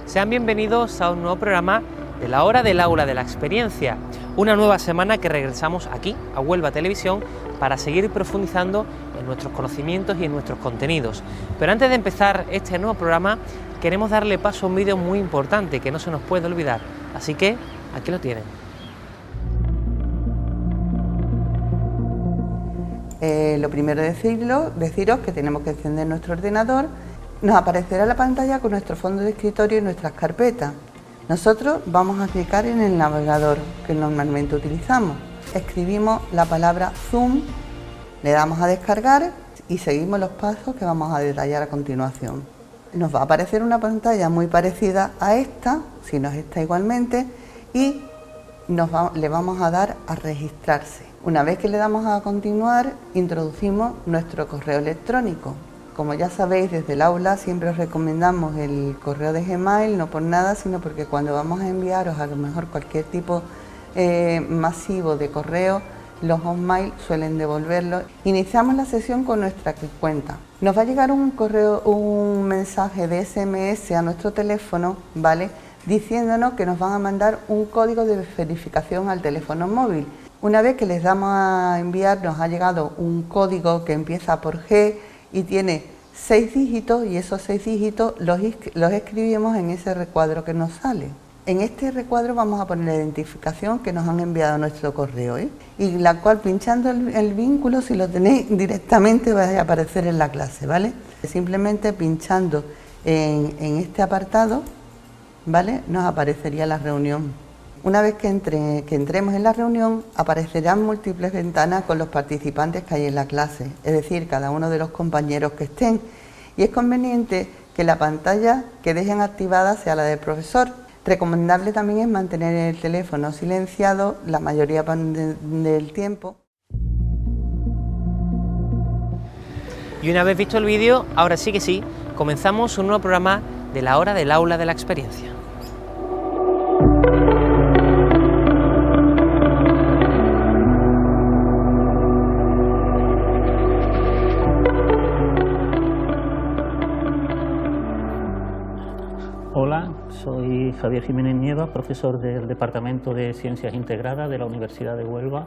Sean bienvenidos a un nuevo programa de la hora del aula de la experiencia, una nueva semana que regresamos aquí, a Huelva Televisión, para seguir profundizando en nuestros conocimientos y en nuestros contenidos. Pero antes de empezar este nuevo programa, queremos darle paso a un vídeo muy importante que no se nos puede olvidar, así que aquí lo tienen. Lo primero deciros que tenemos que encender nuestro ordenador. Nos aparecerá la pantalla con nuestro fondo de escritorio y nuestras carpetas. Nosotros vamos a clicar en el navegador que normalmente utilizamos. Escribimos la palabra Zoom, le damos a descargar y seguimos los pasos que vamos a detallar a continuación. Nos va a aparecer una pantalla muy parecida a esta, si no es esta igualmente, y le vamos a dar a registrarse. Una vez que le damos a continuar, introducimos nuestro correo electrónico. Como ya sabéis, desde el aula siempre os recomendamos el correo de Gmail, no por nada, sino porque cuando vamos a enviaros a lo mejor cualquier tipo masivo de correo, los Hotmail suelen devolverlo. Iniciamos la sesión con nuestra cuenta. Nos va a llegar un mensaje de SMS a nuestro teléfono, ¿vale?, diciéndonos que nos van a mandar un código de verificación al teléfono móvil. Una vez que les damos a enviar, nos ha llegado un código que empieza por G y tiene 6 dígitos, y esos 6 dígitos los escribimos en ese recuadro que nos sale. En este recuadro vamos a poner la identificación que nos han enviado a nuestro correo, y la cual, pinchando el vínculo, si lo tenéis directamente, va a aparecer en la clase, ¿vale? Simplemente pinchando en este apartado, ¿vale?, nos aparecería la reunión. Una vez que entremos en la reunión, aparecerán múltiples ventanas con los participantes que hay en la clase, es decir, cada uno de los compañeros que estén, y es conveniente que la pantalla que dejen activada sea la del profesor. Recomendable también es mantener el teléfono silenciado la mayoría del tiempo. Y una vez visto el vídeo, ahora sí que sí, comenzamos un nuevo programa de la hora del aula de la experiencia. Hola, soy Javier Jiménez Nieva, profesor del Departamento de Ciencias Integradas de la Universidad de Huelva,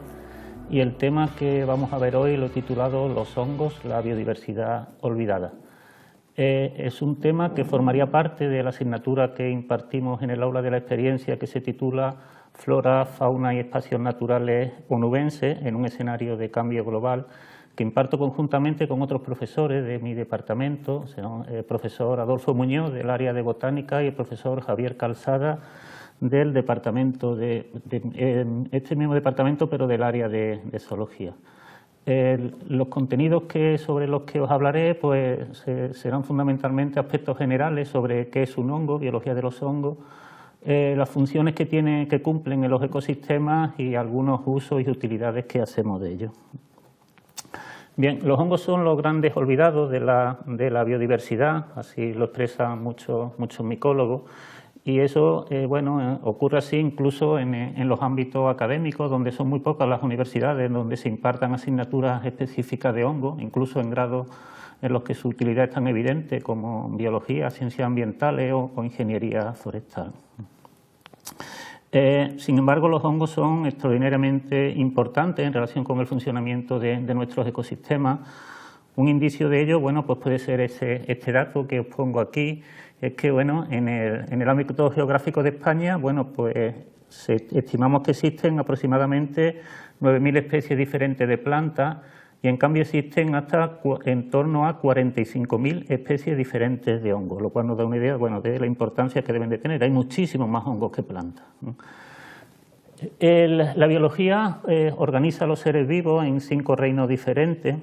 y el tema que vamos a ver hoy lo he titulado Los hongos, la biodiversidad olvidada. Es un tema que formaría parte de la asignatura que impartimos en el aula de la experiencia, que se titula Flora, Fauna y Espacios Naturales onubenses en un escenario de cambio global, que imparto conjuntamente con otros profesores de mi departamento, el profesor Adolfo Muñoz del área de botánica y el profesor Javier Calzada del departamento este mismo departamento, pero del área de zoología. Los contenidos sobre los que os hablaré pues serán fundamentalmente aspectos generales sobre qué es un hongo, biología de los hongos, las funciones que cumplen en los ecosistemas y algunos usos y utilidades que hacemos de ellos. Bien, los hongos son los grandes olvidados de la biodiversidad, así lo expresan muchos micólogos, y eso ocurre así incluso en los ámbitos académicos, donde son muy pocas las universidades donde se impartan asignaturas específicas de hongos, incluso en grados en los que su utilidad es tan evidente como biología, ciencias ambientales o ingeniería forestal. Sin embargo, los hongos son extraordinariamente importantes en relación con el funcionamiento de nuestros ecosistemas. Un indicio de ello, pues puede ser este dato que os pongo aquí, es que en el ámbito geográfico de España, pues estimamos que existen aproximadamente 9.000 especies diferentes de plantas, y en cambio existen hasta en torno a 45.000 especies diferentes de hongos, lo cual nos da una idea de la importancia que deben de tener. Hay muchísimos más hongos que plantas. La biología organiza a los seres vivos en 5 reinos diferentes,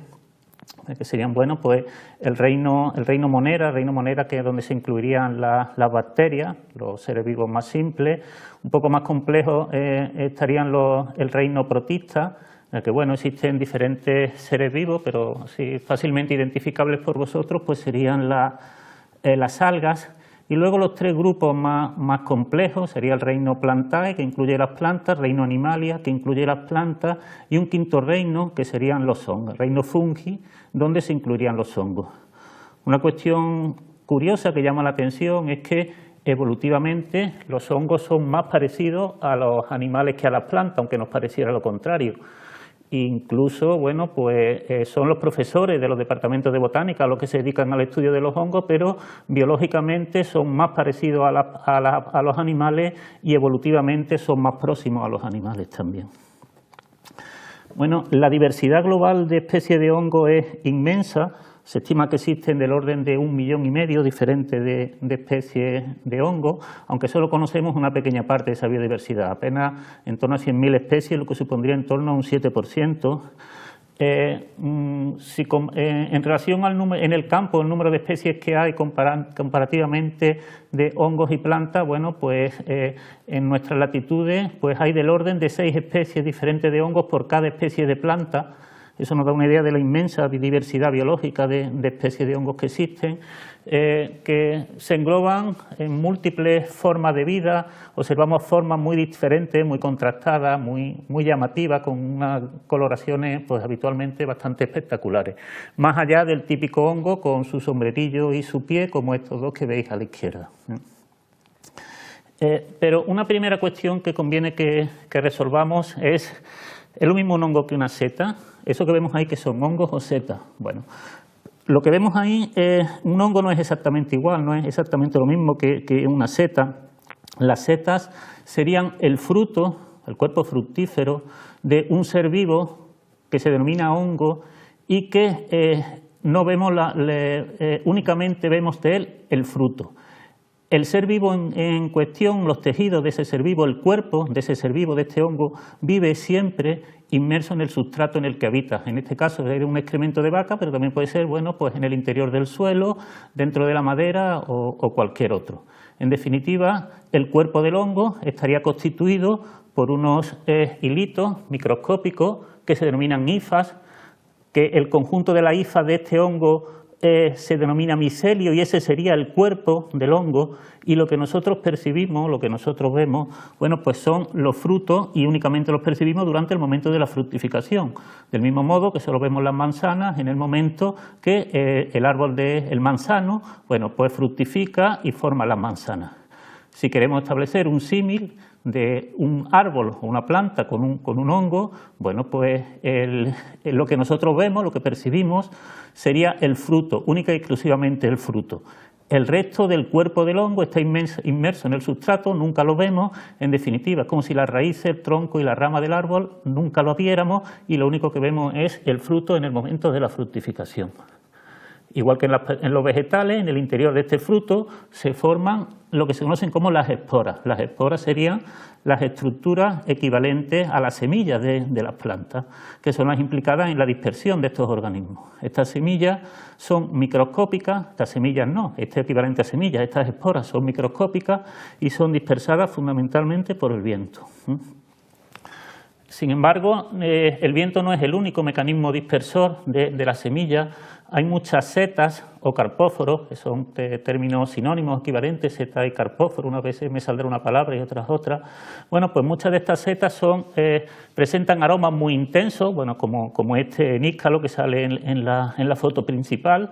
que serían, bueno, pues el reino monera, que es donde se incluirían las bacterias, los seres vivos más simples. Un poco más complejos estarían el reino protista, en el que, bueno, existen diferentes seres vivos, pero sí, fácilmente identificables por vosotros, pues serían las algas. Y luego los 3 grupos más complejos sería el reino Plantae, que incluye las plantas, reino Animalia, que incluye las plantas, y un 5.º reino, que serían los hongos, el reino Fungi, donde se incluirían los hongos. Una cuestión curiosa que llama la atención es que evolutivamente los hongos son más parecidos a los animales que a las plantas, aunque nos pareciera lo contrario. Incluso, bueno, pues son los profesores de los departamentos de botánica los que se dedican al estudio de los hongos, pero biológicamente son más parecidos a los animales y evolutivamente son más próximos a los animales también. Bueno, la diversidad global de especies de hongo es inmensa. Se estima que existen del orden de 1,5 millones diferentes de especies de hongo, aunque solo conocemos una pequeña parte de esa biodiversidad, apenas en torno a 100.000 especies, lo que supondría en torno a un 7%. En relación al número, en el campo, el número de especies que hay comparativamente de hongos y plantas, bueno, pues en nuestras latitudes pues hay del orden de 6 especies diferentes de hongos por cada especie de planta. Eso nos da una idea de la inmensa diversidad biológica de especies de hongos que existen, que se engloban en múltiples formas de vida. Observamos formas muy diferentes, muy contrastadas, muy llamativas, con unas coloraciones pues, habitualmente bastante espectaculares. Más allá del típico hongo con su sombrerillo y su pie, como estos 2 que veis a la izquierda. Pero una primera cuestión que conviene que resolvamos es: ¿es lo mismo un hongo que una seta? Eso que vemos ahí, ¿que son hongos o setas? Bueno, lo que vemos ahí, un hongo no es exactamente igual, no es exactamente lo mismo que una seta. Las setas serían el fruto, el cuerpo fructífero de un ser vivo que se denomina hongo y que no vemos únicamente vemos de él el fruto. El ser vivo en cuestión, los tejidos de ese ser vivo, el cuerpo de ese ser vivo, de este hongo, vive siempre inmerso en el sustrato en el que habita. En este caso es un excremento de vaca, pero también puede ser, bueno, pues en el interior del suelo, dentro de la madera o cualquier otro. En definitiva, el cuerpo del hongo estaría constituido por unos hilitos microscópicos que se denominan hifas, que el conjunto de las hifas de este hongo se denomina micelio y ese sería el cuerpo del hongo, y lo que nosotros percibimos, lo que nosotros vemos, bueno, pues son los frutos y únicamente los percibimos durante el momento de la fructificación. Del mismo modo que solo vemos las manzanas en el momento que el árbol del manzano, bueno, pues fructifica y forma las manzanas. Si queremos establecer un símil de un árbol o una planta con un hongo, bueno, pues lo que nosotros vemos, lo que percibimos, sería el fruto, única y exclusivamente el fruto. El resto del cuerpo del hongo está inmerso en el sustrato, nunca lo vemos. En definitiva, es como si las raíces, el tronco y la rama del árbol nunca lo viéramos y lo único que vemos es el fruto en el momento de la fructificación. Igual que en los vegetales, en el interior de este fruto se forman lo que se conocen como las esporas. Las esporas serían las estructuras equivalentes a las semillas de las plantas, que son las implicadas en la dispersión de estos organismos. Estas semillas son microscópicas, estas semillas no, este equivalente a semillas, estas esporas son microscópicas y son dispersadas fundamentalmente por el viento. Sin embargo, el viento no es el único mecanismo dispersor de las semillas. Hay muchas setas o carpóforos, que son términos sinónimos equivalentes, seta y carpóforo, unas veces me saldrá una palabra y otras otra. Bueno, pues muchas de estas setas presentan aromas muy intensos, bueno, como este níscalo que sale en la foto principal,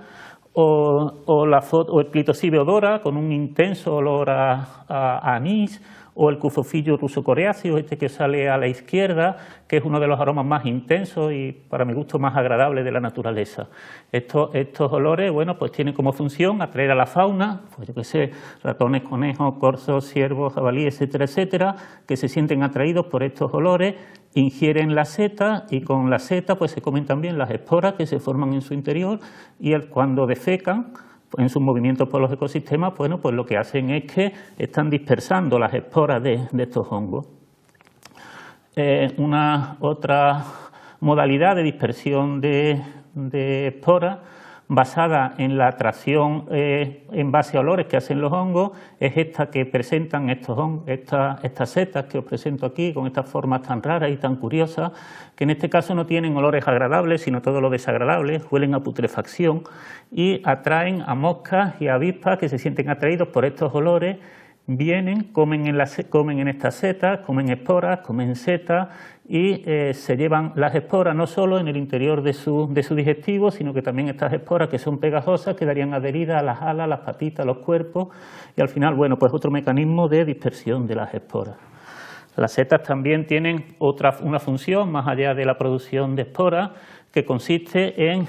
o el Clitosibe odora con un intenso olor a anís, o el Cufofillo ruso-coreáceo, este que sale a la izquierda, que es uno de los aromas más intensos y para mi gusto más agradables de la naturaleza. Estos olores, bueno, pues tienen como función atraer a la fauna, pues yo qué sé, ratones, conejos, corzos, ciervos, jabalíes, etcétera, etcétera, que se sienten atraídos por estos olores, ingieren la seta y con la seta pues se comen también las esporas que se forman en su interior y cuando defecan, en sus movimientos por los ecosistemas, bueno, pues lo que hacen es que están dispersando las esporas de estos hongos. una otra modalidad de dispersión de esporas basada en la atracción en base a olores que hacen los hongos, es esta que presentan estas setas que os presento aquí, con estas formas tan raras y tan curiosas, que en este caso no tienen olores agradables, sino todo lo desagradable, huelen a putrefacción y atraen a moscas y a avispas que se sienten atraídos por estos olores. Vienen, comen en estas setas, comen esporas, comen setas y se llevan las esporas no solo en el interior de su digestivo, sino que también estas esporas, que son pegajosas, quedarían adheridas a las alas, las patitas, los cuerpos y al final, bueno, pues otro mecanismo de dispersión de las esporas. Las setas también tienen una función más allá de la producción de esporas, que consiste en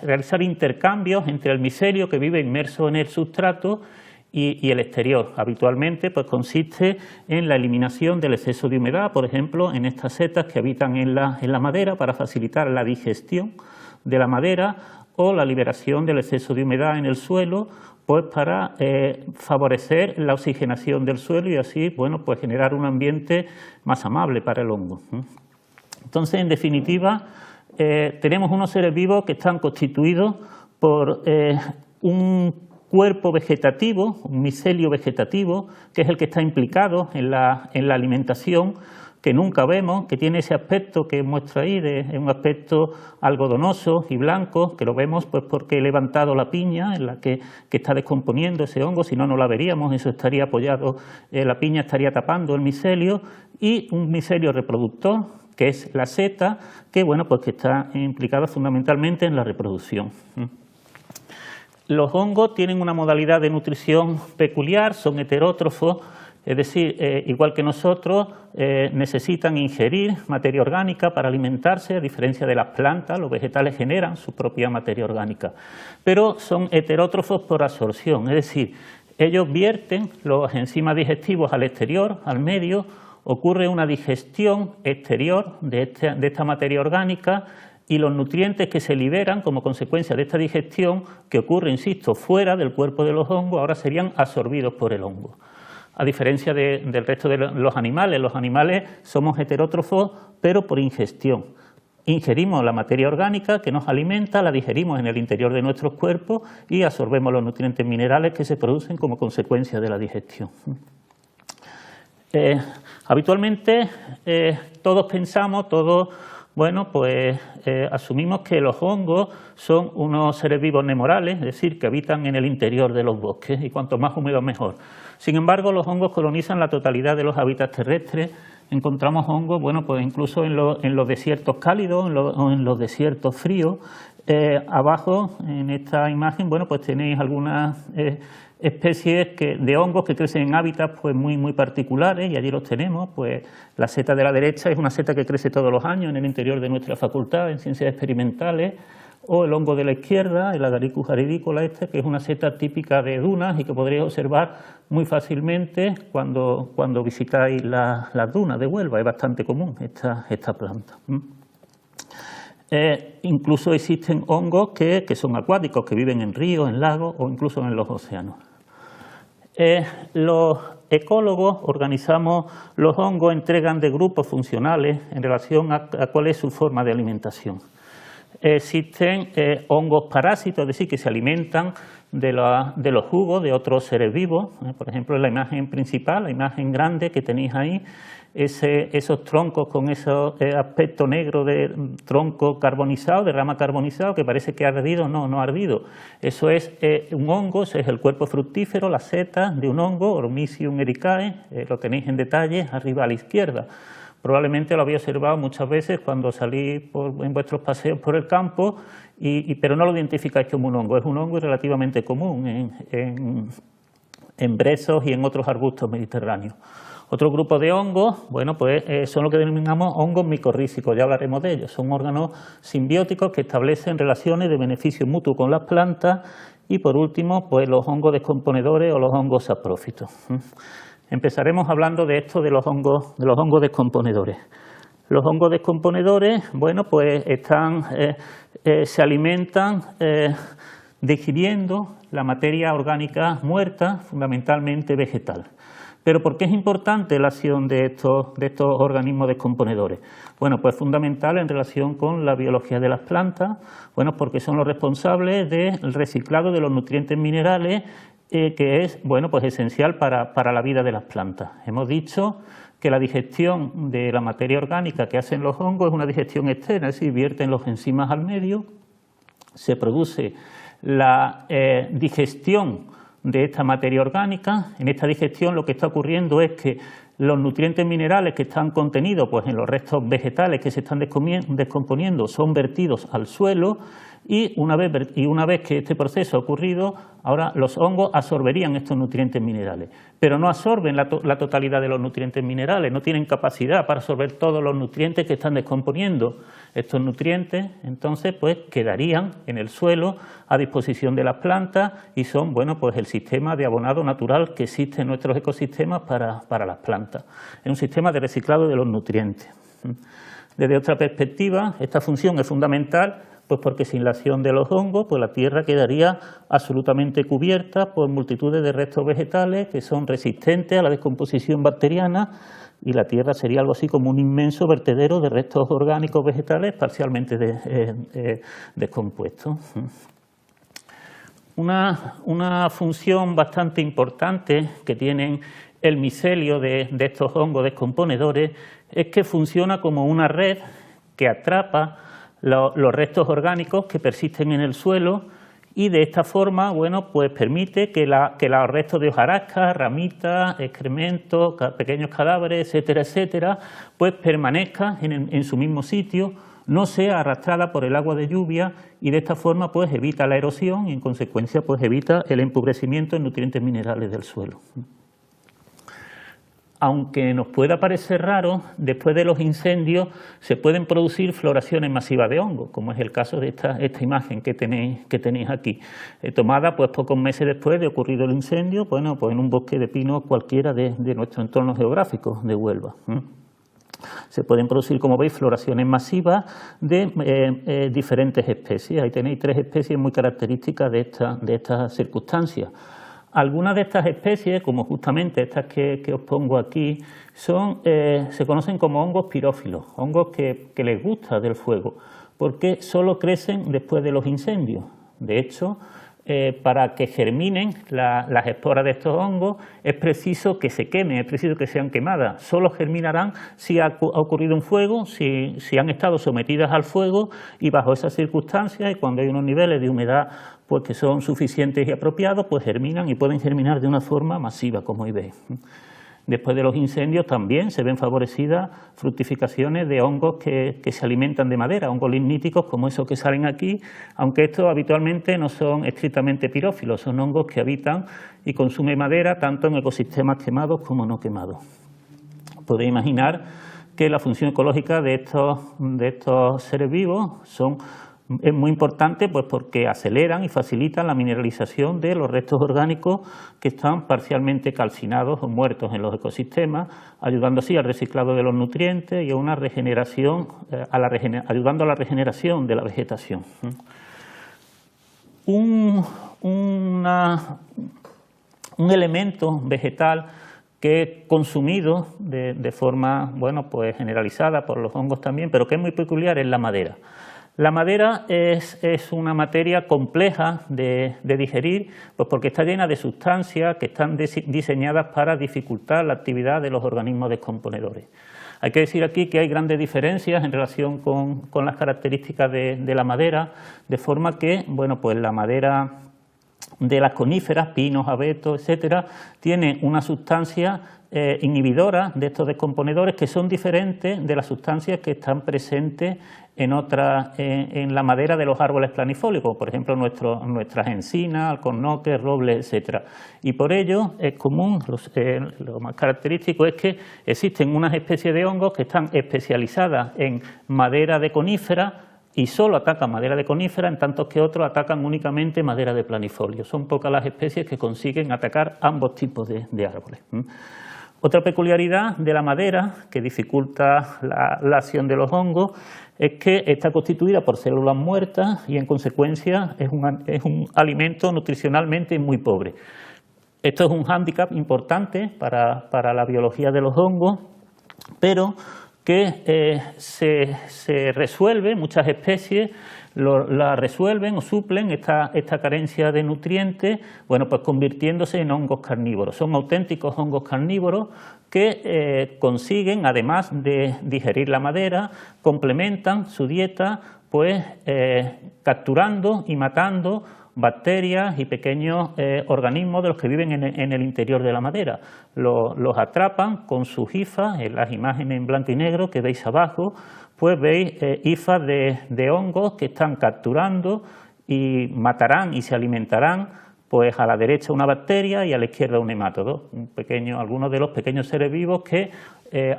realizar intercambios entre el micelio que vive inmerso en el sustrato y el exterior. Habitualmente pues consiste en la eliminación del exceso de humedad, por ejemplo, en estas setas que habitan en la madera para facilitar la digestión de la madera, o la liberación del exceso de humedad en el suelo, pues para favorecer la oxigenación del suelo y así, bueno, pues generar un ambiente más amable para el hongo. Entonces, en definitiva, tenemos unos seres vivos que están constituidos por un cuerpo vegetativo, un micelio vegetativo, que es el que está implicado en la alimentación, que nunca vemos, que tiene ese aspecto que muestra ahí, de un aspecto algodonoso y blanco, que lo vemos pues porque he levantado la piña en la que está descomponiendo ese hongo, si no, no la veríamos, eso estaría apoyado, la piña estaría tapando el micelio, y un micelio reproductor, que es la seta, que bueno, pues que está implicada fundamentalmente en la reproducción. Los hongos tienen una modalidad de nutrición peculiar, son heterótrofos, es decir, igual que nosotros, necesitan ingerir materia orgánica para alimentarse, a diferencia de las plantas, los vegetales generan su propia materia orgánica, pero son heterótrofos por absorción, es decir, ellos vierten los enzimas digestivos al exterior, al medio, ocurre una digestión exterior de esta materia orgánica, y los nutrientes que se liberan como consecuencia de esta digestión, que ocurre, insisto, fuera del cuerpo de los hongos, ahora serían absorbidos por el hongo. A diferencia del resto de los animales somos heterótrofos, pero por ingestión. Ingerimos la materia orgánica que nos alimenta, la digerimos en el interior de nuestros cuerpos y absorbemos los nutrientes minerales que se producen como consecuencia de la digestión. Habitualmente todos pensamos, bueno, pues asumimos que los hongos son unos seres vivos nemorales, es decir, que habitan en el interior de los bosques y cuanto más húmedos mejor. Sin embargo, los hongos colonizan la totalidad de los hábitats terrestres. Encontramos hongos, bueno, pues incluso en los desiertos cálidos o en los desiertos fríos. Abajo, en esta imagen, bueno, pues tenéis algunas especies de hongos que crecen en hábitats pues muy particulares, y allí los tenemos. Pues la seta de la derecha es una seta que crece todos los años en el interior de nuestra facultad en ciencias experimentales, o el hongo de la izquierda, el Agaricus aridicola que es una seta típica de dunas y que podréis observar muy fácilmente cuando visitáis las dunas de Huelva. Es bastante común esta planta. Incluso existen hongos que son acuáticos, que viven en ríos, en lagos o incluso en los océanos. Los ecólogos organizamos los hongos en 3 grandes grupos funcionales en relación a cuál es su forma de alimentación. Existen hongos parásitos, es decir, que se alimentan de los jugos de otros seres vivos. Por ejemplo, en la imagen principal, la imagen grande que tenéis ahí, esos troncos con ese aspecto negro de tronco carbonizado, de rama carbonizado, que parece que ha ardido. No ha ardido. Eso es un hongo, ese es el cuerpo fructífero, la seta de un hongo, Oromycium ericae, lo tenéis en detalle arriba a la izquierda. Probablemente lo habéis observado muchas veces cuando salís en vuestros paseos por el campo, pero no lo identificáis como un hongo. Es un hongo relativamente común en brezos y en otros arbustos mediterráneos. Otro grupo de hongos, bueno, pues son lo que denominamos hongos micorrízicos, ya hablaremos de ellos. Son órganos simbióticos que establecen relaciones de beneficio mutuo con las plantas. Y por último, pues los hongos descomponedores o los hongos saprófitos. Empezaremos hablando de esto de los hongos descomponedores. Los hongos descomponedores, bueno, pues se alimentan digiriendo la materia orgánica muerta, fundamentalmente vegetal. ¿Pero por qué es importante la acción de estos organismos descomponedores? Bueno, pues fundamental en relación con la biología de las plantas, bueno, porque son los responsables del reciclado de los nutrientes minerales, que es, bueno, pues esencial para la vida de las plantas. Hemos dicho que la digestión de la materia orgánica que hacen los hongos es una digestión externa, es decir, vierten los enzimas al medio, se produce la digestión de esta materia orgánica. En esta digestión lo que está ocurriendo es que los nutrientes minerales que están contenidos pues, en los restos vegetales que se están descomponiendo son vertidos al suelo y una vez que este proceso ha ocurrido, ahora los hongos absorberían estos nutrientes minerales, pero no absorben la totalidad de los nutrientes minerales, no tienen capacidad para absorber todos los nutrientes que están descomponiendo. Estos nutrientes, entonces, pues quedarían en el suelo a disposición de las plantas y son, bueno, pues el sistema de abonado natural que existe en nuestros ecosistemas para las plantas. Es un sistema de reciclado de los nutrientes. Desde otra perspectiva, esta función es fundamental, pues porque sin la acción de los hongos, pues la tierra quedaría absolutamente cubierta por multitudes de restos vegetales que son resistentes a la descomposición bacteriana, y la tierra sería algo así como un inmenso vertedero de restos orgánicos vegetales parcialmente descompuestos. Una función bastante importante que tienen el micelio de estos hongos descomponedores es que funciona como una red que atrapa los restos orgánicos que persisten en el suelo y de esta forma, bueno, pues permite que los restos de hojarasca, ramitas, excrementos, pequeños cadáveres, etcétera, etcétera, pues permanezcan en su mismo sitio, no sea arrastrada por el agua de lluvia y de esta forma pues evita la erosión y en consecuencia pues evita el empobrecimiento en nutrientes minerales del suelo. Aunque nos pueda parecer raro, después de los incendios se pueden producir floraciones masivas de hongos, como es el caso de esta imagen que tenéis aquí, tomada pues pocos meses después de ocurrido el incendio, bueno, pues en un bosque de pinos cualquiera de nuestro entorno geográfico de Huelva. Se pueden producir, como veis, floraciones masivas de diferentes especies. Ahí tenéis 3 especies muy características de estas circunstancias. Algunas de estas especies, como justamente estas que os pongo aquí, se conocen como hongos pirófilos, hongos que les gusta del fuego, porque solo crecen después de los incendios. De hecho, para que germinen las esporas de estos hongos es preciso que se quemen, es preciso que sean quemadas. Solo germinarán si ha ocurrido un fuego, si han estado sometidas al fuego y bajo esas circunstancias y cuando hay unos niveles de humedad pues que son suficientes y apropiados, pues germinan y pueden germinar de una forma masiva, como hoy veis. Después de los incendios también se ven favorecidas fructificaciones de hongos que se alimentan de madera, hongos ligníticos como esos que salen aquí, aunque estos habitualmente no son estrictamente pirófilos, son hongos que habitan y consumen madera tanto en ecosistemas quemados como no quemados. Podéis imaginar que la función ecológica de estos seres vivos es muy importante pues porque aceleran y facilitan la mineralización de los restos orgánicos que están parcialmente calcinados o muertos en los ecosistemas, ayudando así al reciclado de los nutrientes y a una regeneración, ayudando a la regeneración de la vegetación. Un elemento vegetal que es consumido de forma bueno, pues generalizada por los hongos también, pero que es muy peculiar, es la madera. La madera es una materia compleja de digerir, pues porque está llena de sustancias que están diseñadas para dificultar la actividad de los organismos descomponedores. Hay que decir aquí que hay grandes diferencias en relación con las características de la madera, de forma que, bueno, pues la madera de las coníferas, pinos, abetos, etcétera, tiene una sustancia inhibidora de estos descomponedores que son diferentes de las sustancias que están presentes en la madera de los árboles planifolios, como por ejemplo nuestras encinas, alcornoques, robles, etcétera. Y por ello es común, lo más característico es que existen unas especies de hongos que están especializadas en madera de conífera y solo atacan madera de conífera, en tanto que otros atacan únicamente madera de planifolio. Son pocas las especies que consiguen atacar ambos tipos de árboles. Otra peculiaridad de la madera que dificulta la acción de los hongos es que está constituida por células muertas y en consecuencia es un alimento nutricionalmente muy pobre. Esto es un hándicap importante para la biología de los hongos, pero que se resuelve, muchas especies la resuelven o suplen esta carencia de nutrientes, bueno, pues convirtiéndose en hongos carnívoros. Son auténticos hongos carnívoros que consiguen, además de digerir la madera, complementan su dieta pues capturando y matando bacterias y pequeños organismos de los que viven en el interior de la madera. Los atrapan con sus hifas, en las imágenes en blanco y negro que veis abajo, pues veis hifas de hongos que están capturando y matarán y se alimentarán, pues a la derecha una bacteria y a la izquierda un nemátodo, algunos de los pequeños seres vivos que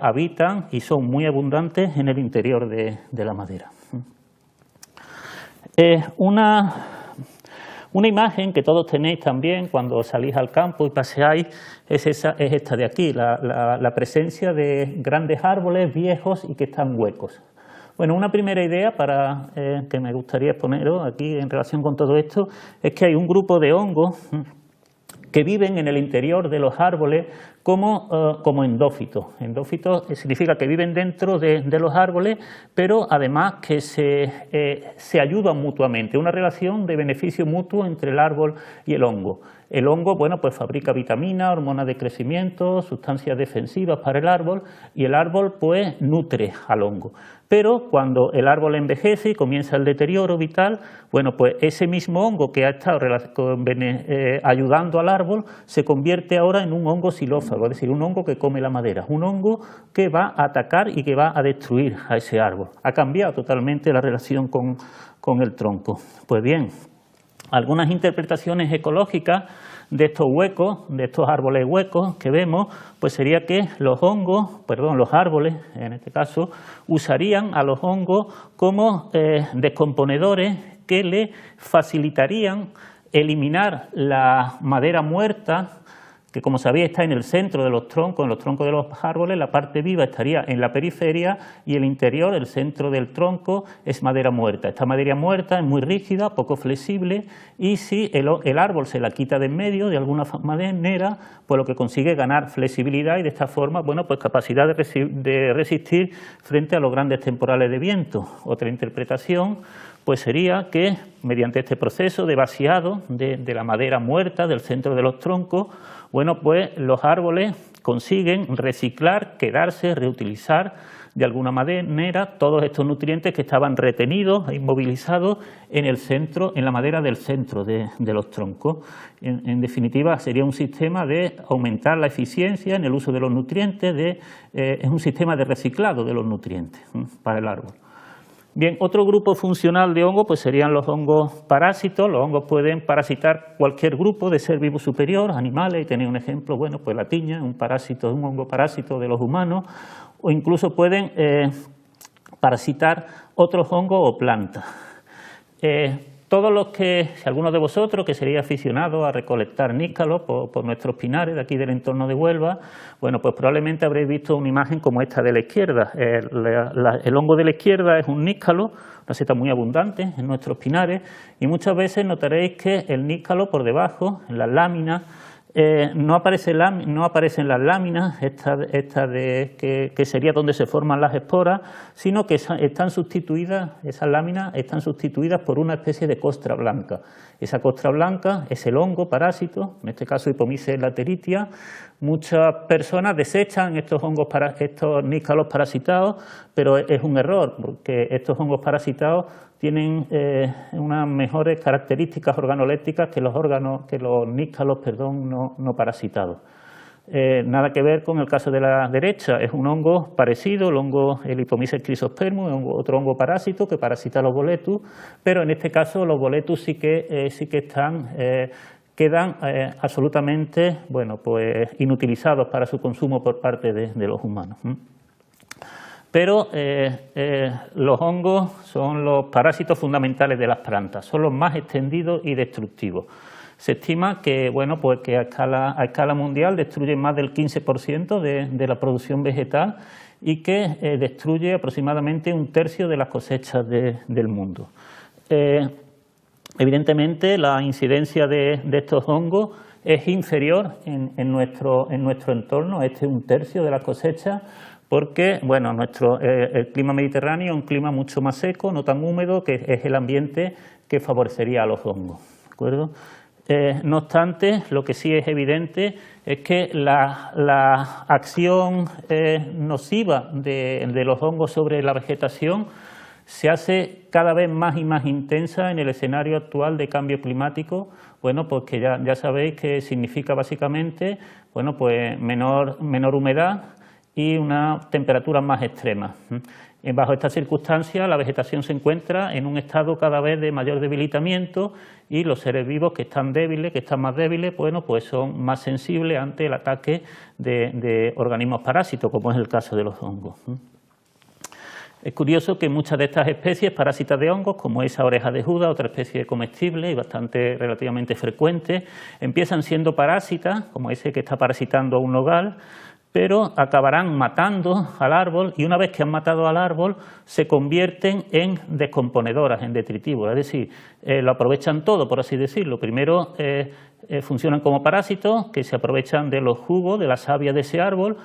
habitan y son muy abundantes en el interior de la madera. Una imagen que todos tenéis también cuando salís al campo y paseáis es esta de aquí, la presencia de grandes árboles viejos y que están huecos. Bueno, una primera idea que me gustaría exponeros aquí en relación con todo esto es que hay un grupo de hongos que viven en el interior de los árboles como endófitos. Endófitos significa que viven dentro de los árboles, pero además que se ayudan mutuamente, una relación de beneficio mutuo entre el árbol y el hongo. El hongo, bueno, pues fabrica vitaminas, hormonas de crecimiento, sustancias defensivas para el árbol y el árbol pues nutre al hongo. Pero cuando el árbol envejece y comienza el deterioro vital, bueno, pues ese mismo hongo que ha estado ayudando al árbol se convierte ahora en un hongo xilófago, es decir, un hongo que come la madera, un hongo que va a atacar y que va a destruir a ese árbol. Ha cambiado totalmente la relación con el tronco. Pues bien, algunas interpretaciones ecológicas de estos huecos, de estos árboles huecos que vemos, pues sería que los árboles, en este caso, usarían a los hongos como descomponedores que le facilitarían eliminar la madera muerta, que como sabéis está en el centro de los troncos, en los troncos de los árboles, la parte viva estaría en la periferia y el interior, el centro del tronco, es madera muerta. Esta madera muerta es muy rígida, poco flexible y si el árbol se la quita de en medio de alguna manera, pues lo que consigue es ganar flexibilidad y de esta forma, bueno, pues capacidad de resistir frente a los grandes temporales de viento. Otra interpretación pues sería que mediante este proceso de vaciado de la madera muerta del centro de los troncos, bueno, pues los árboles consiguen reciclar, quedarse, reutilizar de alguna manera todos estos nutrientes que estaban retenidos e inmovilizados en la madera del centro de los troncos. En definitiva, sería un sistema de aumentar la eficiencia en el uso de los nutrientes, es un sistema de reciclado de los nutrientes para el árbol. Bien, otro grupo funcional de hongos pues serían los hongos parásitos. Los hongos pueden parasitar cualquier grupo de ser vivo superior, animales, y tenéis un ejemplo, bueno, pues la tiña, un hongo parásito de los humanos, o incluso pueden parasitar otros hongos o plantas. Todos los que, si alguno de vosotros que sería aficionado a recolectar níscalos por nuestros pinares de aquí del entorno de Huelva, bueno, pues probablemente habréis visto una imagen como esta de la izquierda. El hongo de la izquierda es un níscalo, una seta muy abundante en nuestros pinares, y muchas veces notaréis que el níscalo por debajo, en las láminas, no aparecen las láminas, que sería donde se forman las esporas, sino que están sustituidas, esas láminas están sustituidas por una especie de costra blanca. Esa costra blanca es el hongo parásito, en este caso Hypomyces lateritia. Muchas personas desechan estos níscalos parasitados, pero es un error, porque estos hongos parasitados tienen unas mejores características organolépticas que los níscalos no parasitados. Nada que ver con el caso de la derecha, es un hongo parecido, el Hypomyces chrysospermum, otro hongo parásito que parasita los boletus, pero en este caso los boletus sí que quedan absolutamente, bueno, pues inutilizados para su consumo por parte de los humanos. Pero los hongos son los parásitos fundamentales de las plantas, son los más extendidos y destructivos. Se estima que, bueno, pues que a escala mundial destruyen más del 15% de la producción vegetal y que destruye aproximadamente 1/3 de las cosechas del mundo. Evidentemente, la incidencia de estos hongos es inferior en nuestro entorno, este 1/3 de las cosechas, porque bueno, el clima mediterráneo es un clima mucho más seco, no tan húmedo, que es el ambiente que favorecería a los hongos, ¿de acuerdo? No obstante, lo que sí es evidente es que la acción nociva de los hongos sobre la vegetación se hace cada vez más y más intensa en el escenario actual de cambio climático. Bueno, pues que ya sabéis que significa básicamente, bueno, pues menor humedad y una temperatura más extrema. Bajo estas circunstancias, la vegetación se encuentra en un estado cada vez de mayor debilitamiento y los seres vivos que están más débiles, bueno, pues son más sensibles ante el ataque de organismos parásitos, como es el caso de los hongos. Es curioso que muchas de estas especies parásitas de hongos, como esa oreja de Judas, otra especie comestible y bastante relativamente frecuente, empiezan siendo parásitas, como ese que está parasitando a un nogal, pero acabarán matando al árbol y una vez que han matado al árbol se convierten en descomponedoras, en detritivos, es decir, lo aprovechan todo, por así decirlo. Primero funcionan como parásitos que se aprovechan de los jugos, de la savia de ese árbol,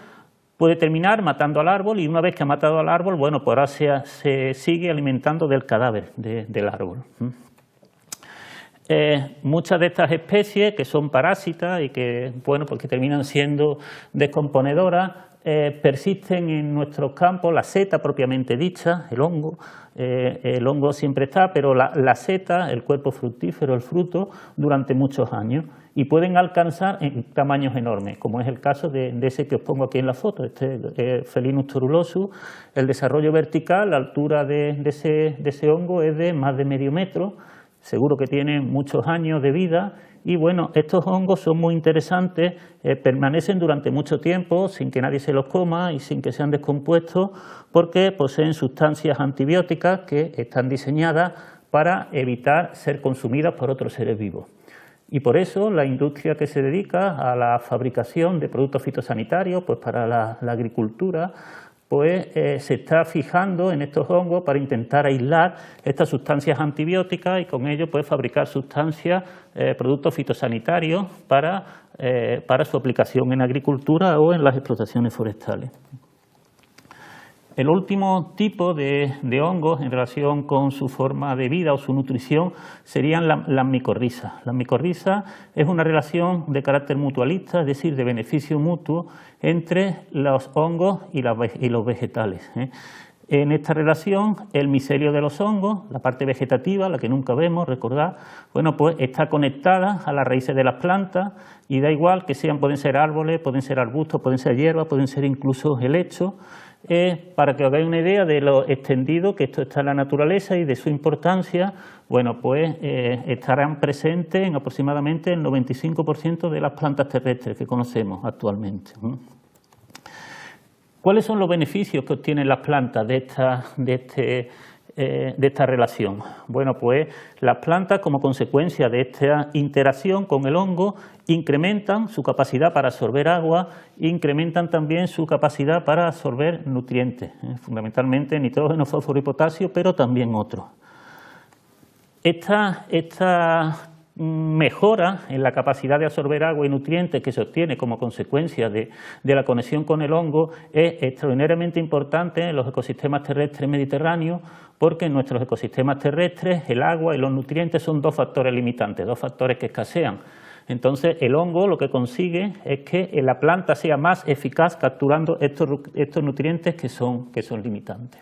puede terminar matando al árbol y una vez que ha matado al árbol, bueno, pues ahora se sigue alimentando del cadáver del árbol. Muchas de estas especies que son parásitas y que, bueno, porque terminan siendo descomponedoras, persisten en nuestros campos, la seta propiamente dicha, el hongo siempre está, pero la seta, el cuerpo fructífero, el fruto, durante muchos años y pueden alcanzar tamaños enormes, como es el caso de ese que os pongo aquí en la foto, este Felinus torulosum. El desarrollo vertical, la altura de ese hongo es de más de medio metro. Seguro que tienen muchos años de vida y bueno, estos hongos son muy interesantes, permanecen durante mucho tiempo sin que nadie se los coma y sin que sean descompuestos porque poseen sustancias antibióticas que están diseñadas para evitar ser consumidas por otros seres vivos. Y por eso la industria que se dedica a la fabricación de productos fitosanitarios, pues para la agricultura, pues se está fijando en estos hongos para intentar aislar estas sustancias antibióticas y con ello pues fabricar sustancias, productos fitosanitarios para su aplicación en agricultura o en las explotaciones forestales. El último tipo de hongos en relación con su forma de vida o su nutrición serían las micorrizas. Las micorrizas es una relación de carácter mutualista, es decir, de beneficio mutuo entre los hongos y los vegetales. En esta relación, el micelio de los hongos, la parte vegetativa, la que nunca vemos, recordad, bueno, pues está conectada a las raíces de las plantas y da igual que pueden ser árboles, pueden ser arbustos, pueden ser hierbas, pueden ser incluso helechos. Para que os hagáis una idea de lo extendido que esto está en la naturaleza y de su importancia, bueno, pues estarán presentes en aproximadamente el 95% de las plantas terrestres que conocemos actualmente. ¿Cuáles son los beneficios que obtienen las plantas de esta relación? Bueno, pues las plantas, como consecuencia de esta interacción con el hongo, incrementan su capacidad para absorber agua, incrementan también su capacidad para absorber nutrientes, fundamentalmente nitrógeno, fósforo y potasio, pero también otros. Esta mejora en la capacidad de absorber agua y nutrientes que se obtiene como consecuencia de la conexión con el hongo es extraordinariamente importante en los ecosistemas terrestres mediterráneos, porque en nuestros ecosistemas terrestres el agua y los nutrientes son dos factores limitantes, dos factores que escasean. Entonces el hongo lo que consigue es que la planta sea más eficaz capturando estos nutrientes que son limitantes.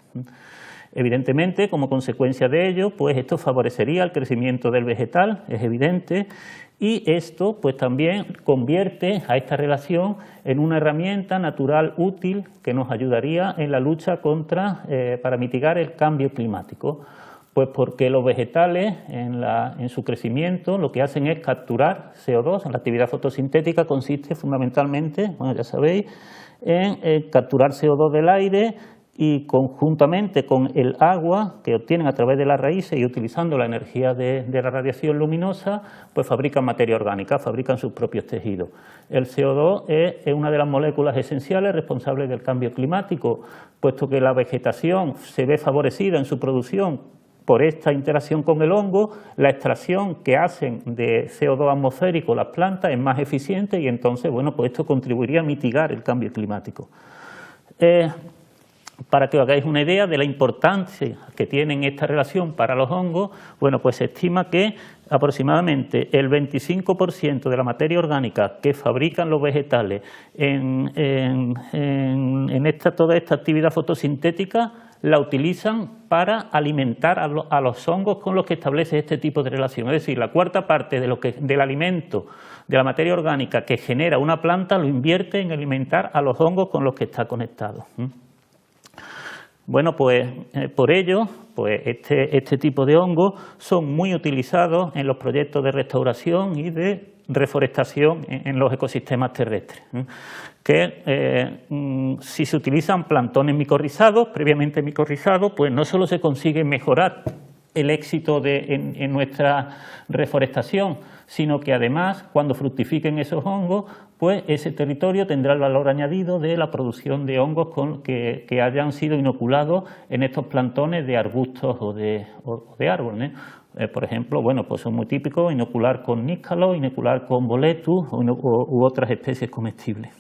Evidentemente, como consecuencia de ello, pues esto favorecería el crecimiento del vegetal, es evidente, y esto pues también convierte a esta relación en una herramienta natural útil que nos ayudaría en la lucha para mitigar el cambio climático. Pues porque los vegetales en su crecimiento lo que hacen es capturar CO2, la actividad fotosintética consiste fundamentalmente, bueno ya sabéis, en capturar CO2 del aire y conjuntamente con el agua que obtienen a través de las raíces y utilizando la energía de la radiación luminosa, pues fabrican materia orgánica, fabrican sus propios tejidos. El CO2 es una de las moléculas esenciales responsables del cambio climático, puesto que la vegetación se ve favorecida en su producción por esta interacción con el hongo, la extracción que hacen de CO2 atmosférico las plantas es más eficiente y entonces, bueno, pues esto contribuiría a mitigar el cambio climático. Para que os hagáis una idea de la importancia que tienen esta relación para los hongos, bueno, pues se estima que aproximadamente el 25% de la materia orgánica que fabrican los vegetales en toda esta actividad fotosintética la utilizan para alimentar a los hongos con los que establece este tipo de relación. Es decir, la cuarta parte del alimento, de la materia orgánica que genera una planta, lo invierte en alimentar a los hongos con los que está conectado. Bueno, pues por ello, pues este tipo de hongos son muy utilizados en los proyectos de restauración y de reforestación en los ecosistemas terrestres, que si se utilizan plantones micorrizados, previamente micorrizados, pues no solo se consigue mejorar el éxito en nuestra reforestación, sino que además, cuando fructifiquen esos hongos, pues ese territorio tendrá el valor añadido de la producción de hongos que hayan sido inoculados en estos plantones de arbustos o de árboles. Por ejemplo, bueno, pues son muy típicos inocular con níscalo, inocular con boletus u otras especies comestibles.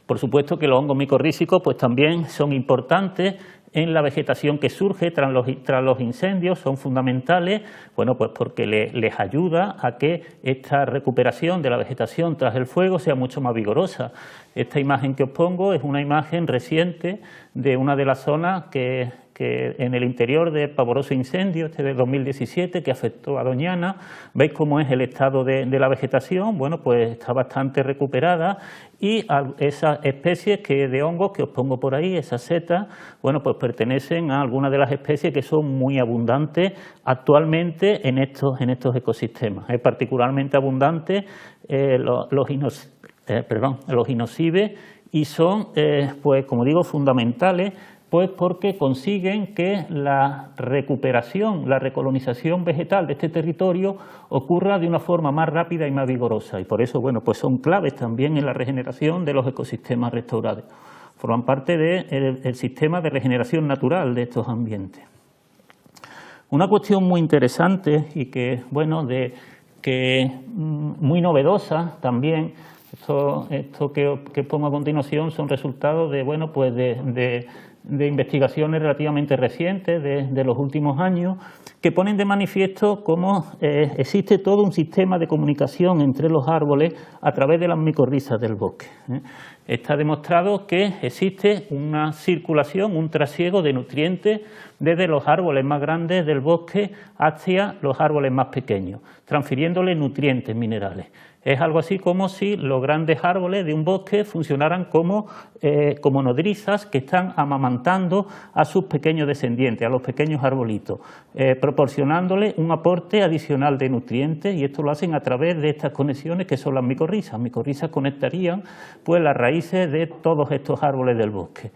Por supuesto que los hongos micorrízicos pues también son importantes en la vegetación que surge tras los incendios, son fundamentales, bueno, pues porque les ayuda a que esta recuperación de la vegetación tras el fuego sea mucho más vigorosa. Esta imagen que os pongo es una imagen reciente de una de las zonas que en el interior del pavoroso incendio, de 2017, que afectó a Doñana. Veis cómo es el estado de la vegetación. Bueno, pues está bastante recuperada y esas especies de hongos que os pongo por ahí, esas setas, bueno, pues pertenecen a algunas de las especies que son muy abundantes actualmente en estos ecosistemas. Es particularmente abundante los inosibes y son, pues como digo, fundamentales, pues porque consiguen que la recuperación, la recolonización vegetal de este territorio ocurra de una forma más rápida y más vigorosa. Y por eso, bueno, pues son claves también en la regeneración de los ecosistemas restaurados. Forman parte del sistema de regeneración natural de estos ambientes. Una cuestión muy interesante y que, bueno, muy novedosa también, esto que pongo a continuación son resultados de, bueno, pues de investigaciones relativamente recientes de los últimos años que ponen de manifiesto cómo existe todo un sistema de comunicación entre los árboles a través de las micorrizas del bosque. Está demostrado que existe una circulación, un trasiego de nutrientes desde los árboles más grandes del bosque hacia los árboles más pequeños, transfiriéndole nutrientes minerales. Es algo así como si los grandes árboles de un bosque funcionaran como nodrizas que están amamantando a sus pequeños descendientes, a los pequeños arbolitos, proporcionándole un aporte adicional de nutrientes, y esto lo hacen a través de estas conexiones que son las micorrizas. Micorrizas conectarían pues las raíces de todos estos árboles del bosque.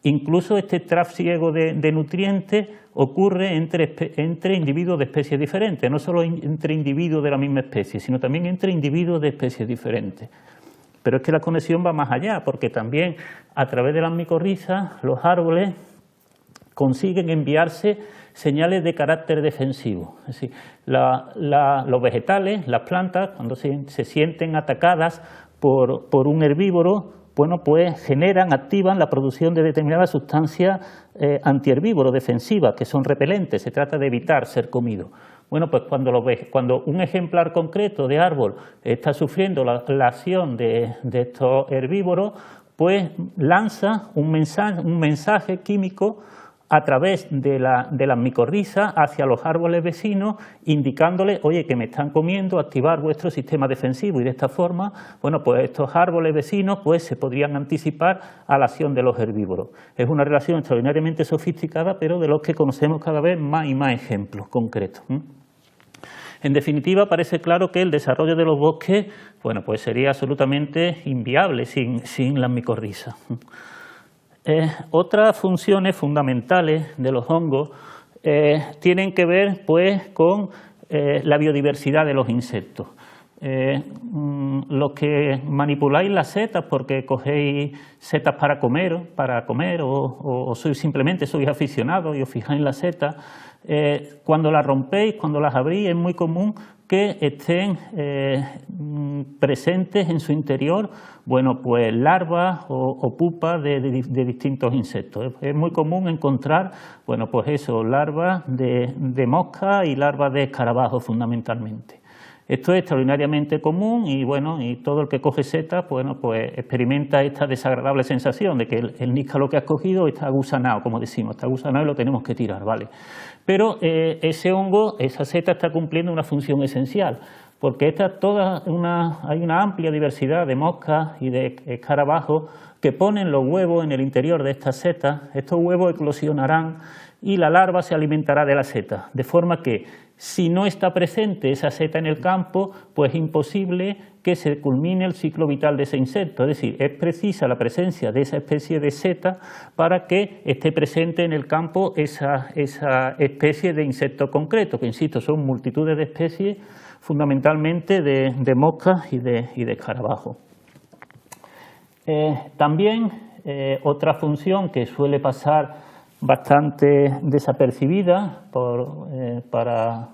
Incluso este trasiego de nutrientes ocurre entre individuos de especies diferentes, no solo entre individuos de la misma especie, sino también entre individuos de especies diferentes. Pero es que la conexión va más allá, porque también a través de las micorrizas los árboles consiguen enviarse señales de carácter defensivo. Es decir, los vegetales, las plantas, cuando se sienten atacadas por un herbívoro, bueno, pues activan la producción de determinadas sustancias antiherbívoros defensivas, que son repelentes. Se trata de evitar ser comido. Bueno, pues cuando un ejemplar concreto de árbol está sufriendo la acción de estos herbívoros, pues lanza un mensaje químico a través de las micorrizas hacia los árboles vecinos, indicándoles, oye, que me están comiendo, activar vuestro sistema defensivo, y de esta forma, bueno, pues estos árboles vecinos pues se podrían anticipar a la acción de los herbívoros. Es una relación extraordinariamente sofisticada, pero de los que conocemos cada vez más y más ejemplos concretos. En definitiva, parece claro que el desarrollo de los bosques, bueno, pues sería absolutamente inviable sin las micorrizas. Otras funciones fundamentales de los hongos tienen que ver pues con la biodiversidad de los insectos. Los que manipuláis las setas porque cogéis setas para comer o simplemente sois aficionados y os fijáis en las setas, cuando las rompéis, cuando las abrís, es muy común que estén presentes en su interior, bueno, pues larvas o pupas de distintos insectos. Es muy común encontrar, bueno, pues eso, larvas de mosca y larvas de escarabajos fundamentalmente. Esto es extraordinariamente común y bueno, y todo el que coge setas, bueno, pues experimenta esta desagradable sensación de que el níscalo que has cogido está gusanado, como decimos, está gusanado y lo tenemos que tirar, ¿vale? Pero ese hongo, esa seta está cumpliendo una función esencial, porque hay una amplia diversidad de moscas y de escarabajos que ponen los huevos en el interior de estas setas. Estos huevos eclosionarán y la larva se alimentará de la seta, de forma que si no está presente esa seta en el campo, pues es imposible que se culmine el ciclo vital de ese insecto. Es decir, es precisa la presencia de esa especie de seta para que esté presente en el campo esa especie de insecto concreto, que insisto, son multitudes de especies, fundamentalmente de moscas y de escarabajos. También otra función que suele pasar bastante desapercibida para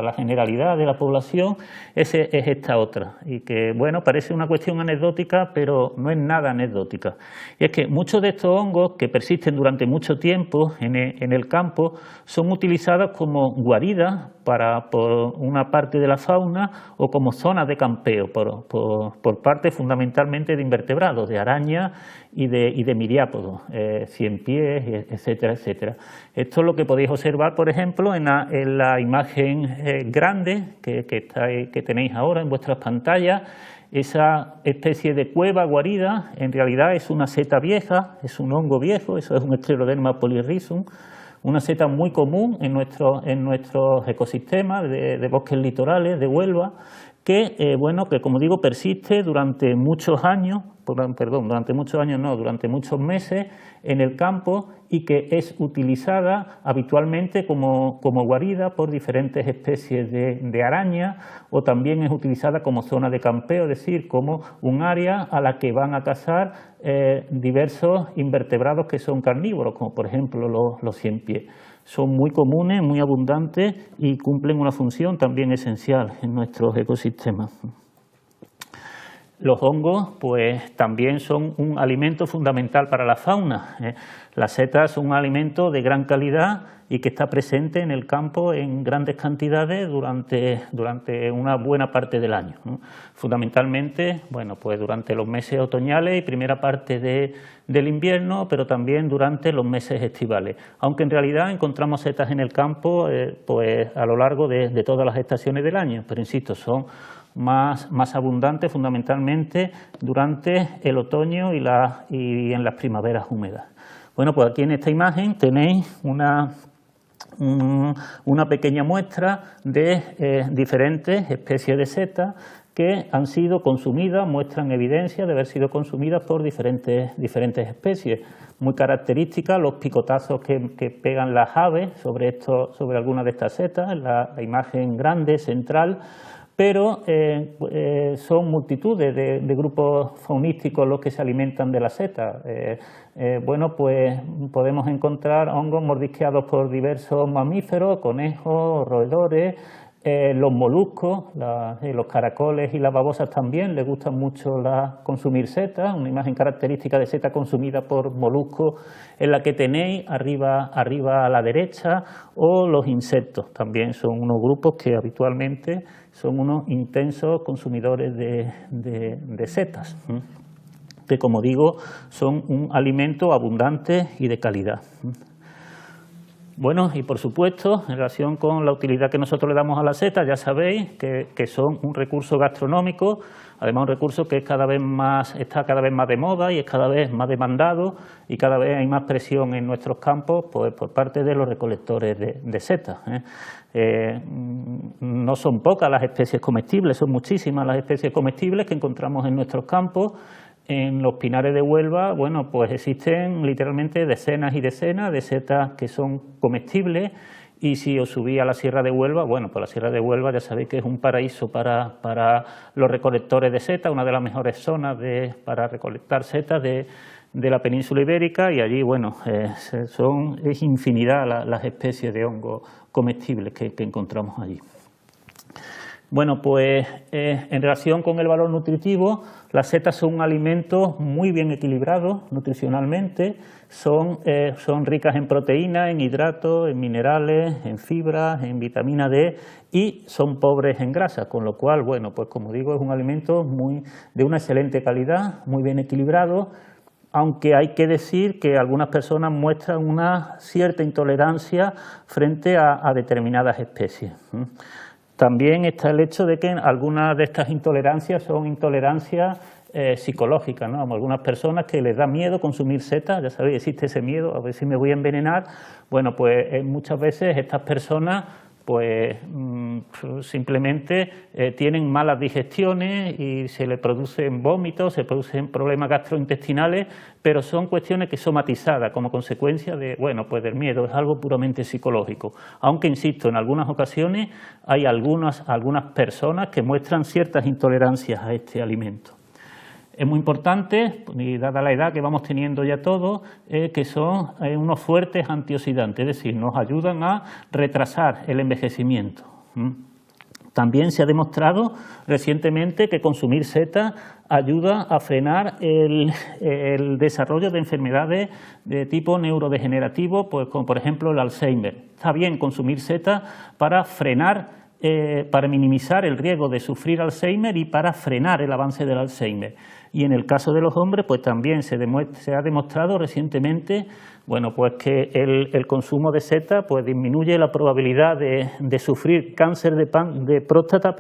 la generalidad de la población es esta otra, y que bueno, parece una cuestión anecdótica, pero no es nada anecdótica. Y es que muchos de estos hongos que persisten durante mucho tiempo en el campo son utilizados como guaridas por una parte de la fauna o como zonas de campeo por parte fundamentalmente de invertebrados, de arañas y de miriápodos, ciempiés, etcétera, etcétera. Esto es lo que podéis observar, por ejemplo, en la imagen grande que tenéis ahora en vuestras pantallas. Esa especie de cueva guarida en realidad es una seta vieja, es un hongo viejo, eso es un Scleroderma polyrhizum, una seta muy común en nuestros ecosistemas de bosques litorales de Huelva, que como digo, persiste durante muchos años, durante muchos meses en el campo y que es utilizada habitualmente como guarida por diferentes especies de arañas, o también es utilizada como zona de campeo, es decir, como un área a la que van a cazar diversos invertebrados que son carnívoros, como por ejemplo los ciempiés. Son muy comunes, muy abundantes y cumplen una función también esencial en nuestros ecosistemas. Los hongos pues también son un alimento fundamental para la fauna. Las setas son un alimento de gran calidad y que está presente en el campo en grandes cantidades durante una buena parte del año, ¿no? Fundamentalmente, pues durante los meses otoñales y primera parte del invierno, pero también durante los meses estivales. Aunque en realidad encontramos setas en el campo pues a lo largo de todas las estaciones del año, pero insisto, son más abundantes fundamentalmente durante el otoño y en las primaveras húmedas. Bueno, pues aquí en esta imagen tenéis una pequeña muestra de diferentes especies de setas que han sido consumidas, muestran evidencia de haber sido consumidas por diferentes especies. Muy características los picotazos que pegan las aves sobre algunas de estas setas, la imagen grande, central, pero son multitudes de grupos faunísticos los que se alimentan de la seta. Pues podemos encontrar hongos mordisqueados por diversos mamíferos, conejos, roedores, los moluscos, los caracoles y las babosas también les gustan mucho consumir setas. Una imagen característica de seta consumida por moluscos es la que tenéis arriba a la derecha, o los insectos también son unos grupos que habitualmente son unos intensos consumidores de setas, que como digo son un alimento abundante y de calidad. Bueno, y por supuesto, en relación con la utilidad que nosotros le damos a las setas, ya sabéis que son un recurso gastronómico, además un recurso que está cada vez más de moda y es cada vez más demandado, y cada vez hay más presión en nuestros campos pues, por parte de los recolectores de setas. No son pocas las especies comestibles, son muchísimas las especies comestibles que encontramos en nuestros campos. en los pinares de Huelva, bueno, pues existen literalmente decenas y decenas de setas que son comestibles. Y si os subí a la Sierra de Huelva, bueno, pues la Sierra de Huelva ya sabéis que es un paraíso para los recolectores de setas, una de las mejores zonas para recolectar setas de la península ibérica, y allí, bueno, es infinidad las especies de hongos comestibles que encontramos allí. Bueno, pues en relación con el valor nutritivo, las setas son alimentos muy bien equilibrados nutricionalmente, son ricas en proteínas, en hidratos, en minerales, en fibras, en vitamina D y son pobres en grasa, con lo cual, bueno, pues como digo, es un alimento de una excelente calidad, muy bien equilibrado, aunque hay que decir que algunas personas muestran una cierta intolerancia frente a determinadas especies. También está el hecho de que algunas de estas intolerancias son intolerancias psicológicas, ¿no? Algunas personas que les da miedo consumir setas, ya sabéis, existe ese miedo, a ver si me voy a envenenar. Bueno, pues muchas veces estas personas pues simplemente tienen malas digestiones y se les producen vómitos, se producen problemas gastrointestinales, pero son cuestiones que somatizadas como consecuencia de, bueno, pues del miedo, es algo puramente psicológico. Aunque, insisto, en algunas ocasiones hay algunas personas que muestran ciertas intolerancias a este alimento. Es muy importante, y dada la edad que vamos teniendo ya todos, que son unos fuertes antioxidantes, es decir, nos ayudan a retrasar el envejecimiento. También se ha demostrado recientemente que consumir setas ayuda a frenar el desarrollo de enfermedades de tipo neurodegenerativo, pues como por ejemplo el Alzheimer. Está bien consumir setas para frenar, para minimizar el riesgo de sufrir Alzheimer y para frenar el avance del Alzheimer. Y en el caso de los hombres, pues también se ha demostrado recientemente, bueno, pues que el consumo de setas pues disminuye la probabilidad de sufrir cáncer de próstata,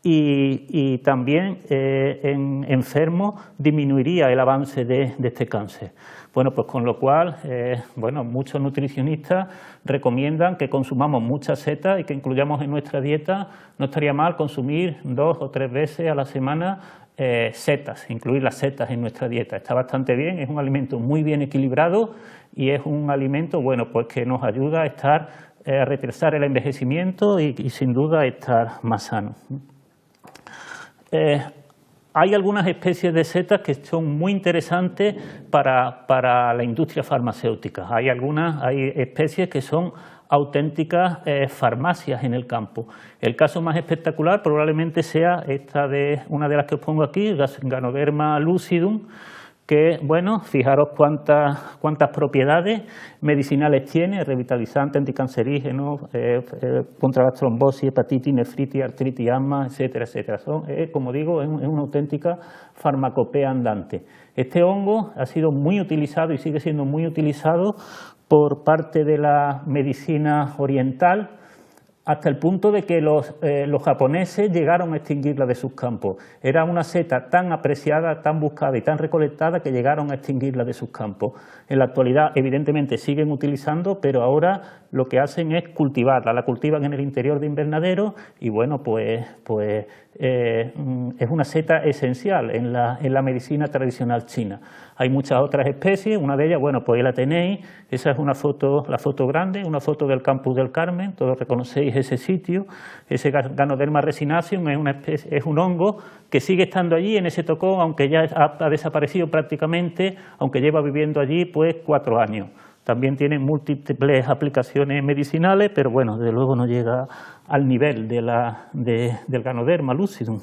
y también en enfermos disminuiría el avance de este cáncer. Bueno, pues con lo cual, bueno, muchos nutricionistas recomiendan que consumamos muchas setas y que incluyamos en nuestra dieta. No estaría mal consumir 2 o 3 veces a la semana setas, incluir las setas en nuestra dieta. Está bastante bien, es un alimento muy bien equilibrado y es un alimento, bueno, pues que nos ayuda a retrasar el envejecimiento y sin duda a estar más sanos. Hay algunas especies de setas que son muy interesantes para la industria farmacéutica. Hay especies que son auténticas farmacias en el campo. El caso más espectacular probablemente sea una de las que os pongo aquí, Ganoderma lucidum, que, bueno, fijaros cuántas propiedades medicinales tiene, revitalizante, anticancerígeno, contra la trombosis, hepatitis, nefritis, artritis, asma, etcétera, etcétera. Como digo, es una auténtica farmacopea andante. Este hongo ha sido muy utilizado y sigue siendo muy utilizado por parte de la medicina oriental, hasta el punto de que los japoneses llegaron a extinguirla de sus campos. Era una seta tan apreciada, tan buscada y tan recolectada que llegaron a extinguirla de sus campos. En la actualidad, evidentemente, siguen utilizando, pero ahora lo que hacen es cultivarla. La cultivan en el interior de invernaderos y, bueno, pues es una seta esencial en la medicina tradicional china. Hay muchas otras especies, una de ellas, bueno, pues ahí la tenéis, esa es la foto grande, una foto del Campus del Carmen, todos reconocéis ese sitio. Ese Ganoderma resinaceum es un hongo que sigue estando allí en ese tocón, aunque ya ha desaparecido prácticamente, aunque lleva viviendo allí pues 4 años. También tiene múltiples aplicaciones medicinales, pero bueno, desde luego no llega al nivel del Ganoderma lucidum.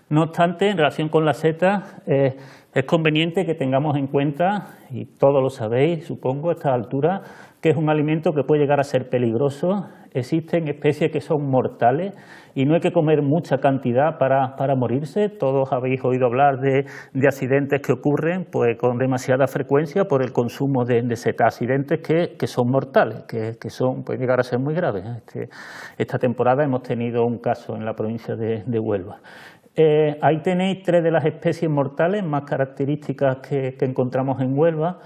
No obstante, en relación con las setas, es conveniente que tengamos en cuenta, y todos lo sabéis, supongo, a esta altura, que es un alimento que puede llegar a ser peligroso. Existen especies que son mortales y no hay que comer mucha cantidad para morirse. Todos habéis oído hablar de accidentes que ocurren pues, con demasiada frecuencia por el consumo de setas, accidentes que son mortales, que pueden llegar a ser muy graves. Esta temporada hemos tenido un caso en la provincia de Huelva. Ahí tenéis 3 de las especies mortales más características que encontramos en Huelva.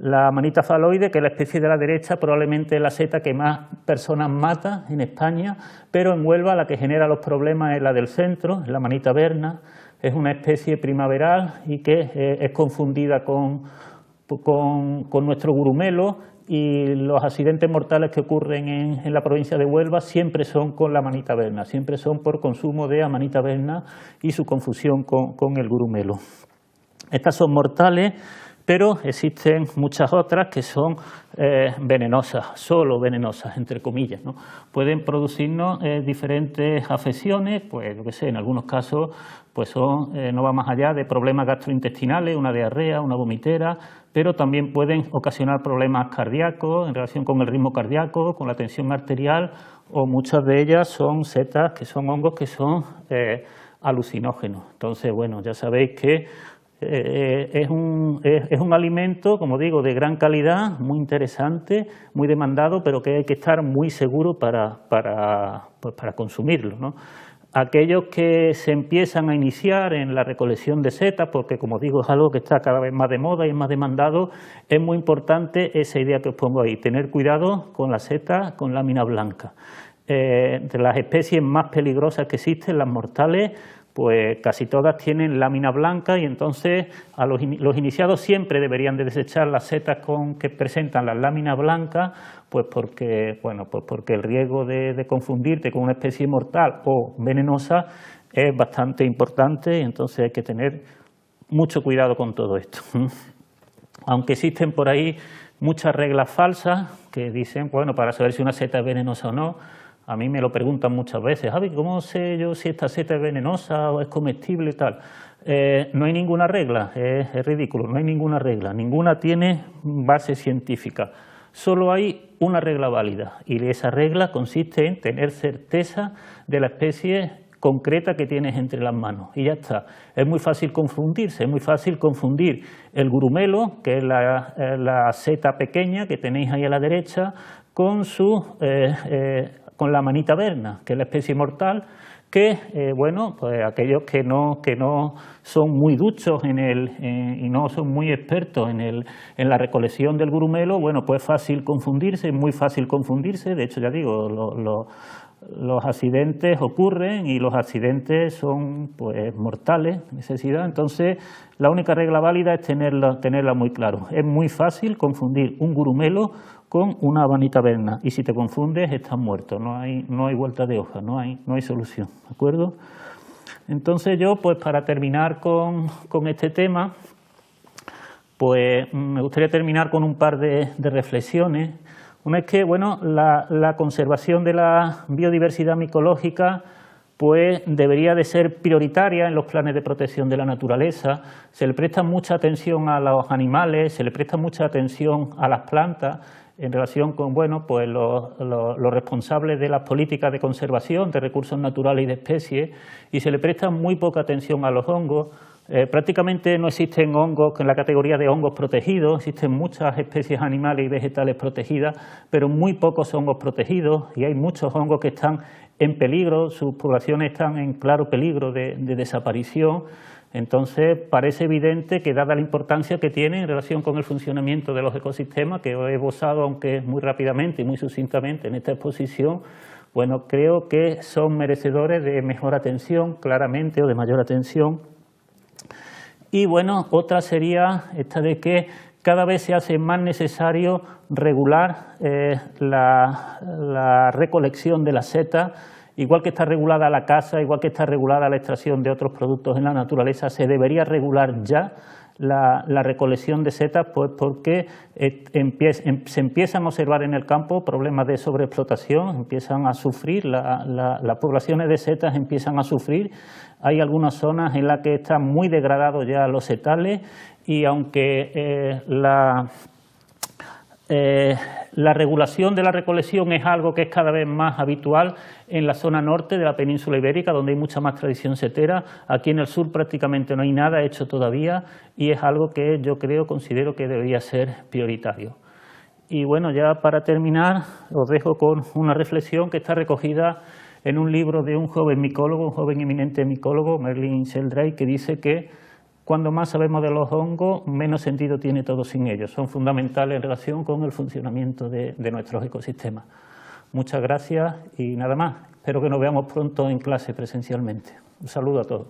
La manita faloide, que es la especie de la derecha, probablemente es la seta que más personas mata en España, pero en Huelva la que genera los problemas es la del centro, la manita verna. es una especie primaveral y que es confundida con nuestro gurumelo, y los accidentes mortales que ocurren en la provincia de Huelva siempre son con la amanita verna, siempre son por consumo de amanita verna y su confusión con el gurumelo. Estas son mortales, pero existen muchas otras que son venenosas, solo venenosas, entre comillas, ¿no? Pueden producirnos diferentes afecciones, pues yo qué sé, en algunos casos pues no va más allá de problemas gastrointestinales, una diarrea, una vomitera, pero también pueden ocasionar problemas cardíacos en relación con el ritmo cardíaco, con la tensión arterial, o muchas de ellas son setas, que son hongos que son alucinógenos. Entonces, bueno, ya sabéis que es un alimento, como digo, de gran calidad, muy interesante, muy demandado, pero que hay que estar muy seguro para consumirlo, ¿no? Aquellos que se empiezan a iniciar en la recolección de setas, porque como digo es algo que está cada vez más de moda y es más demandado, es muy importante esa idea que os pongo ahí, tener cuidado con las setas con lámina blanca. De las especies más peligrosas que existen, las mortales, pues casi todas tienen lámina blanca, y entonces los iniciados siempre deberían de desechar las setas que presentan las láminas blancas, pues porque el riesgo de confundirte con una especie mortal o venenosa es bastante importante, y entonces hay que tener mucho cuidado con todo esto. Aunque existen por ahí muchas reglas falsas que dicen, bueno, para saber si una seta es venenosa o no. A mí me lo preguntan muchas veces, Javi, ¿cómo sé yo si esta seta es venenosa o es comestible y tal? No hay ninguna regla, es ridículo, no hay ninguna regla, ninguna tiene base científica. Solo hay una regla válida, y esa regla consiste en tener certeza de la especie concreta que tienes entre las manos, y ya está. Es muy fácil confundirse, es muy fácil confundir el gurumelo, que es la seta pequeña que tenéis ahí a la derecha, con la amanita verna, que es la especie mortal, que, bueno, pues aquellos que no son muy duchos y no son muy expertos en la recolección del gurumelo, bueno, pues es fácil confundirse, es muy fácil confundirse. De hecho, ya digo, los accidentes ocurren y los accidentes son pues mortales, necesidad. Entonces, la única regla válida es tenerla muy claro. Es muy fácil confundir un gurumelo con una amanita verna, y si te confundes estás muerto, no hay vuelta de hoja, no hay solución, ¿de acuerdo? Entonces yo, pues para terminar con este tema, pues me gustaría terminar con un par de reflexiones. Una es que, bueno, la conservación de la biodiversidad micológica pues debería de ser prioritaria en los planes de protección de la naturaleza. Se le presta mucha atención a los animales, se le presta mucha atención a las plantas en relación con, bueno, pues los responsables de las políticas de conservación de recursos naturales y de especies, y se le presta muy poca atención a los hongos. Prácticamente no existen hongos en la categoría de hongos protegidos, existen muchas especies animales y vegetales protegidas, pero muy pocos hongos protegidos, y hay muchos hongos que están en peligro, sus poblaciones están en claro peligro de desaparición. Entonces parece evidente que, dada la importancia que tiene en relación con el funcionamiento de los ecosistemas, que os he esbozado aunque muy rápidamente y muy sucintamente en esta exposición, bueno, creo que son merecedores de mejor atención, claramente, o de mayor atención. Y bueno, otra sería esta de que cada vez se hace más necesario regular la recolección de las setas. Igual que está regulada la caza, igual que está regulada la extracción de otros productos en la naturaleza, se debería regular ya la recolección de setas, pues porque se empiezan a observar en el campo problemas de sobreexplotación, empiezan a sufrir, las poblaciones de setas empiezan a sufrir. Hay algunas zonas en las que están muy degradados ya los setales, y aunque la regulación de la recolección es algo que es cada vez más habitual en la zona norte de la península ibérica, donde hay mucha más tradición setera. Aquí en el sur prácticamente no hay nada hecho todavía, y es algo que yo considero que debería ser prioritario. Y bueno, ya para terminar os dejo con una reflexión que está recogida en un libro de un joven micólogo, un joven eminente micólogo, Merlin Sheldrake, que dice que cuando más sabemos de los hongos, menos sentido tiene todo sin ellos. Son fundamentales en relación con el funcionamiento de nuestros ecosistemas. Muchas gracias y nada más. Espero que nos veamos pronto en clase presencialmente. Un saludo a todos.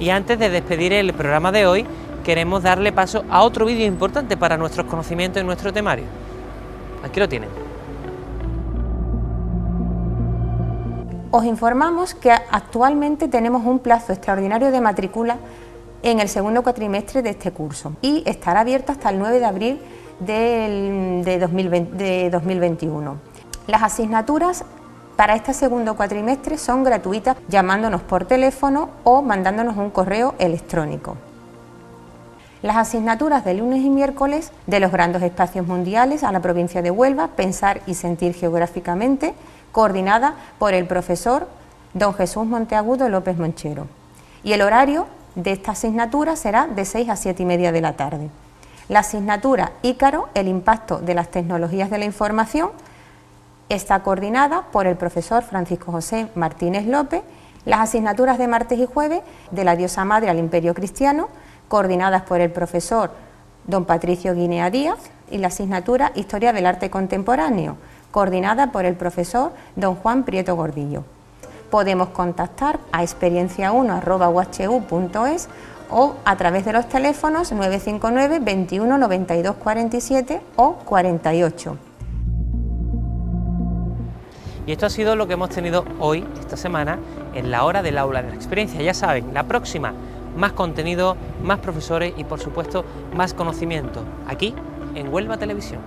Y antes de despedir el programa de hoy, queremos darle paso a otro vídeo importante para nuestros conocimientos y nuestro temario. Aquí lo tienen. Os informamos que actualmente tenemos un plazo extraordinario de matrícula en el segundo cuatrimestre de este curso y estará abierto hasta el 9 de abril de 2021. Las asignaturas para este segundo cuatrimestre son gratuitas llamándonos por teléfono o mandándonos un correo electrónico. Las asignaturas de lunes y miércoles de los grandes espacios mundiales a la provincia de Huelva, Pensar y Sentir Geográficamente, coordinada por el profesor don Jesús Monteagudo López Monchero. Y el horario de esta asignatura será de 6 a 7 y media de la tarde. La asignatura Ícaro, el impacto de las tecnologías de la información, está coordinada por el profesor Francisco José Martínez López. Las asignaturas de martes y jueves de la diosa madre al imperio cristiano, coordinadas por el profesor don Patricio Guinea Díaz, y la asignatura Historia del Arte Contemporáneo, coordinada por el profesor don Juan Prieto Gordillo. Podemos contactar a experiencia1@uhu.es o a través de los teléfonos 959 21 92 47 o 48. Y esto ha sido lo que hemos tenido hoy, esta semana, en la hora del aula de la experiencia. Ya saben, la próxima, más contenido, más profesores y por supuesto más conocimiento, aquí en Huelva Televisión.